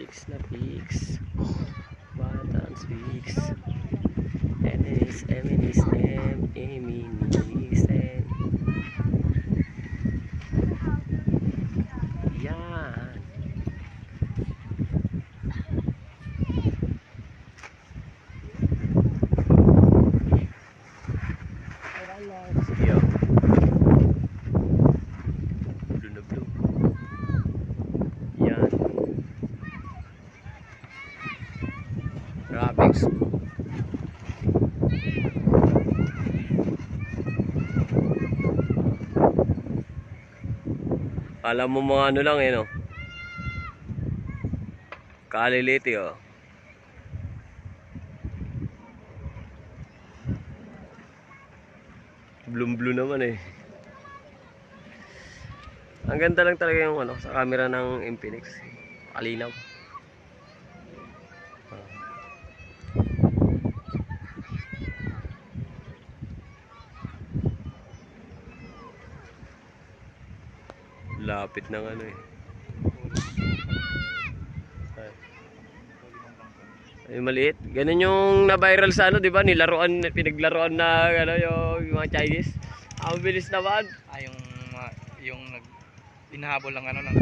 Fix na fix. Batang fix. Eminis, eminis, eminisen. Yan. Sige o. Blue na blue. Yan. Graphics. Alam mo mga ano lang no. Kaliliti oh. Blue naman eh. Ang ganda lang talaga yung ano sa camera ng Infinix. Kalinaw. Lapit ng ano eh. Ay, maliit. Ganun yung na-viral sa ano, 'di ba? Nilaruan, pinaglaruan na ano yung mga Chinese. Ang bilis naman. Yung inahabol lang ano ng